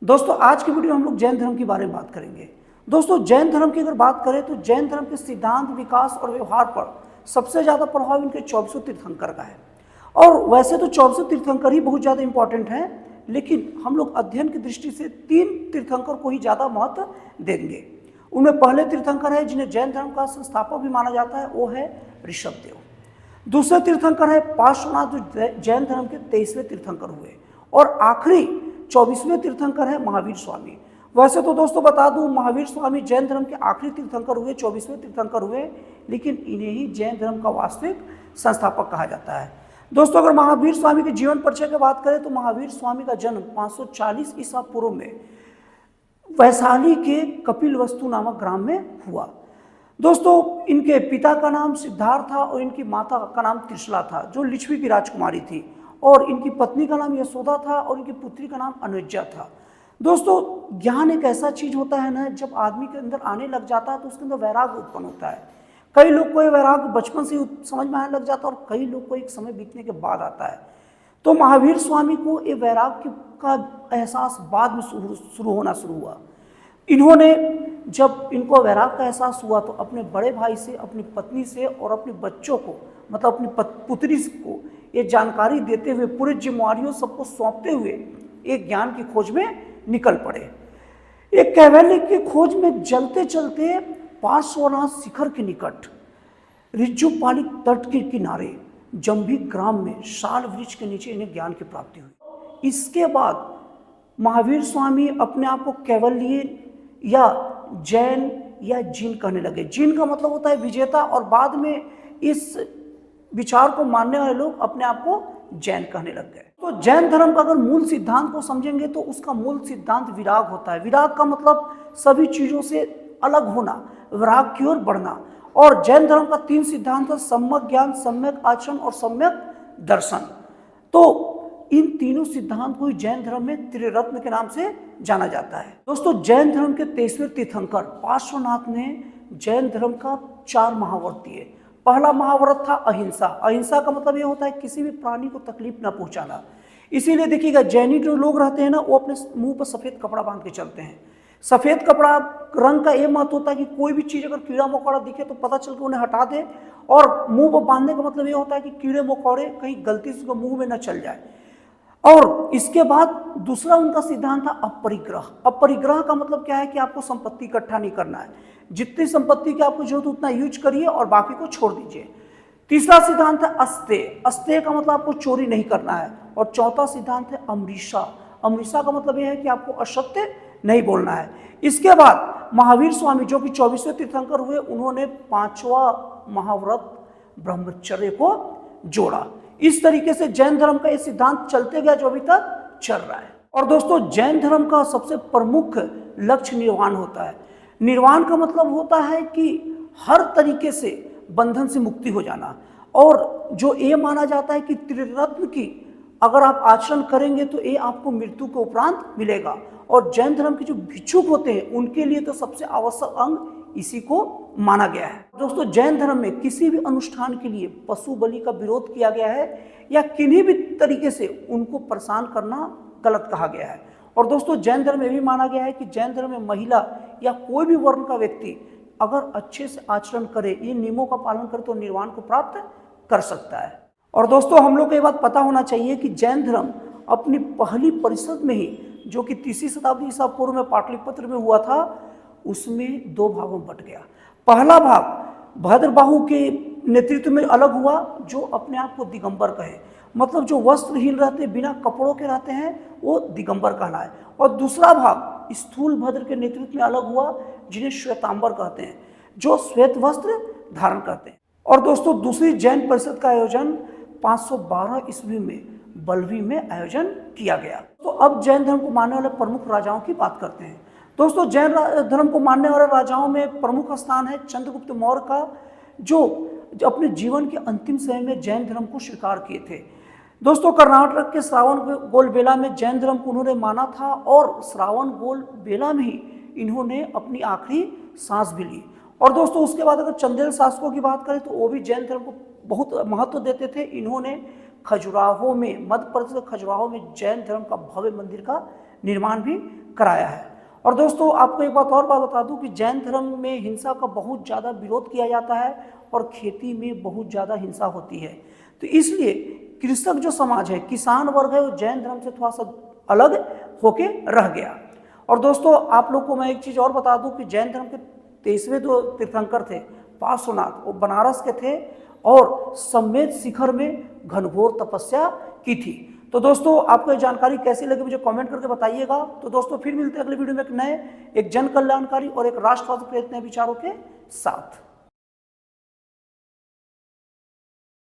दोस्तों आज की वीडियो में हम लोग जैन धर्म के बारे में बात करेंगे। दोस्तों जैन धर्म की अगर बात करें तो जैन धर्म के सिद्धांत, विकास और व्यवहार पर सबसे ज़्यादा प्रभाव इनके 24 तीर्थंकर का है। और वैसे तो 24 तीर्थंकर ही बहुत ज़्यादा इंपॉर्टेंट हैं, लेकिन हम लोग अध्ययन की दृष्टि से 3 तीर्थंकर को ही ज़्यादा महत्व देंगे। उनमें पहले तीर्थंकर है जिन्हें जैन धर्म का संस्थापक भी माना जाता है, वो है ऋषभदेव। दूसरे तीर्थंकर है पार्श्वनाथ, जो जैन धर्म के 23वें तीर्थंकर हुए। और आखिरी 24वें तीर्थंकर है महावीर स्वामी। वैसे तो दोस्तों बता दूं, महावीर स्वामी जैन धर्म के आखिरी तीर्थंकर हुए, 24वें तीर्थंकर हुए, लेकिन इन्हें ही जैन धर्म का वास्तविक संस्थापक कहा जाता है। दोस्तों अगर महावीर स्वामी के जीवन परिचय की बात करें तो महावीर स्वामी का जन्म 540 ईसा पूर्व में वैशाली के कपिलवस्तु नामक ग्राम में हुआ। दोस्तों इनके पिता का नाम सिद्धार्थ था और इनकी माता का नाम त्रिशला था, जो लिच्छवी की राजकुमारी थी। और इनकी पत्नी का नाम यशोदा था और इनकी पुत्री का नाम अनुज्जा था। दोस्तों ज्ञान एक ऐसा चीज होता है ना, जब आदमी के अंदर आने लग जाता है तो उसके अंदर वैराग्य उत्पन्न होता है। कई लोग को ये वैराग्य बचपन से समझ में आने लग जाता है और कई लोग को एक समय बीतने के बाद आता है। तो महावीर स्वामी को ये वैराग्य का एहसास बाद में होना शुरू हुआ। इन्होंने जब इनको वैराग्य का एहसास हुआ तो अपने बड़े भाई से, अपनी पत्नी से और अपने बच्चों को, मतलब अपनी पुत्री को ये जानकारी देते हुए, पूरी जिम्मेवारियों सबको सौंपते हुए एक ज्ञान की खोज में निकल पड़े। एक कैवल्य की खोज में चलते चलते पार्श्वनाथ शिखर के निकट ऋजुपाली तट के किनारे जंभी ग्राम में शाल वृक्ष के नीचे इन्हें ज्ञान की प्राप्ति हुई। इसके बाद महावीर स्वामी अपने आप को कैवल्य या जैन या जीन कहने लगे। जीन का मतलब होता है विजेता, और बाद में इस विचार को मानने वाले लोग अपने आप को जैन कहने लग गए। तो जैन धर्म का अगर मूल सिद्धांत को समझेंगे तो उसका मूल सिद्धांत विराग होता है। विराग का मतलब सभी चीजों से अलग होना, विराग की ओर बढ़ना। और जैन धर्म का 3 सिद्धांत है, सम्यक ज्ञान, सम्यक आचरण और सम्यक दर्शन। तो इन तीनों सिद्धांत को जैन धर्म में त्रिरत्न के नाम से जाना जाता है। दोस्तों जैन धर्म के 23वें तीर्थंकर पार्श्वनाथ ने जैन धर्म का 4 महाव्रत दिए। पहला महाव्रत था अहिंसा। अहिंसा का मतलब ये होता है किसी भी प्राणी को तकलीफ ना पहुंचाना। इसीलिए देखिएगा जैनी जो लोग रहते हैं ना, वो अपने मुंह पर सफेद कपड़ा बांध के चलते हैं। सफेद कपड़ा रंग का ये महत्व होता है कि कोई भी चीज अगर कीड़ा मकोड़ा दिखे तो पता चल के उन्हें हटा दे। और मुंह पर बांधने का मतलब ये होता है कि कीड़े मकोड़े कहीं गलती से मुंह में न चल जाए। और इसके बाद दूसरा उनका सिद्धांत था अपरिग्रह। अपरिग्रह का मतलब क्या है कि आपको संपत्ति इकट्ठा नहीं करना है, जितनी संपत्ति की आपको जरूरत उतना यूज करिए और बाकी को छोड़ दीजिए। तीसरा सिद्धांत है अस्तेय। अस्तेय का मतलब आपको चोरी नहीं करना है। और चौथा सिद्धांत है अमरीशा। अमरीशा का मतलब यह है कि आपको असत्य नहीं बोलना है। इसके बाद महावीर स्वामी जो कि 24वें तीर्थंकर हुए, उन्होंने 5वां महाव्रत ब्रह्मचर्य को जोड़ा। इस तरीके से जैन धर्म का ये सिद्धांत चलते गया जो अभी तक चल रहा है। और दोस्तों जैन धर्म का सबसे प्रमुख लक्ष्य निर्वाण होता है। निर्वाण का मतलब होता है कि हर तरीके से बंधन से मुक्ति हो जाना। और जो ये माना जाता है कि त्रिरत्न की अगर आप आचरण करेंगे तो ये आपको मृत्यु के उपरांत मिलेगा। और जैन धर्म के जो भिक्षुक होते हैं उनके लिए तो सबसे आवश्यक अंग इसी को माना गया है। दोस्तों जैन धर्म में किसी भी अनुष्ठान के लिए पशु बलि का विरोध किया गया है या किन्हीं भी तरीके से उनको परेशान करना गलत कहा गया है। और दोस्तों जैन धर्म में भी माना गया है कि जैन धर्म में महिला या कोई भी वर्ण का व्यक्ति अगर अच्छे से आचरण करे, ये नियमों का पालन करे, तो निर्वाण को प्राप्त कर सकता है। और दोस्तों हम लोग को ये बात पता होना चाहिए कि जैन धर्म अपनी पहली परिषद में ही, जो कि 3री शताब्दी ईसा पूर्व में पाटलिपुत्र में हुआ था, उसमें 2 भागों में बट गया। पहला भाग भद्रबाहु के नेतृत्व में अलग हुआ, जो अपने आप को दिगंबर कहे, मतलब जो वस्त्रहीन रहते, बिना कपड़ों के रहते हैं, वो दिगंबर कहलाए। और दूसरा भाग स्थूल भद्र के नेतृत्व में अलग हुआ, जिन्हें श्वेतांबर कहते हैं, जो श्वेत वस्त्र धारण करते हैं। और दोस्तों दूसरी जैन परिषद का आयोजन 512 ईस्वी में बल्लवी में आयोजन किया गया। तो अब जैन धर्म को मानने वाले प्रमुख राजाओं की बात करते हैं। दोस्तों जैन धर्म को मानने वाले राजाओं में प्रमुख स्थान है चंद्रगुप्त मौर्य का, जो अपने जीवन के अंतिम समय में जैन धर्म को स्वीकार किए थे। दोस्तों कर्नाटक के श्रावणबेल बेला में जैन धर्म को उन्होंने माना था और श्रावणबेल बेला में ही इन्होंने अपनी आखिरी सांस भी ली। और दोस्तों उसके बाद अगर चंदेल शासकों की बात करें तो वो भी जैन धर्म को बहुत महत्व देते थे। इन्होंने खजुराहो में, मध्य प्रदेश के खजुराहो में जैन धर्म का भव्य मंदिर का निर्माण भी कराया है। और दोस्तों आपको एक बात और बात बता दूं कि जैन धर्म में हिंसा का बहुत ज़्यादा विरोध किया जाता है और खेती में बहुत ज़्यादा हिंसा होती है। तो इसलिए कृषक जो समाज है, किसान वर्ग है, वो जैन धर्म से थोड़ा सा अलग होके रह गया। और दोस्तों आप लोग को मैं एक चीज़ और बता दूं कि जैन धर्म के 23वें जो तीर्थंकर थे पार्श्वनाथ, वो बनारस के थे और सम्मेद शिखर में घनघोर तपस्या की थी। तो दोस्तों आपको ये जानकारी कैसी लगी मुझे कमेंट करके बताइएगा। तो दोस्तों फिर मिलते हैं अगले वीडियो में एक नए, एक जन कल्याणकारी और एक राष्ट्रवाद प्रेरित नए विचारों के साथ।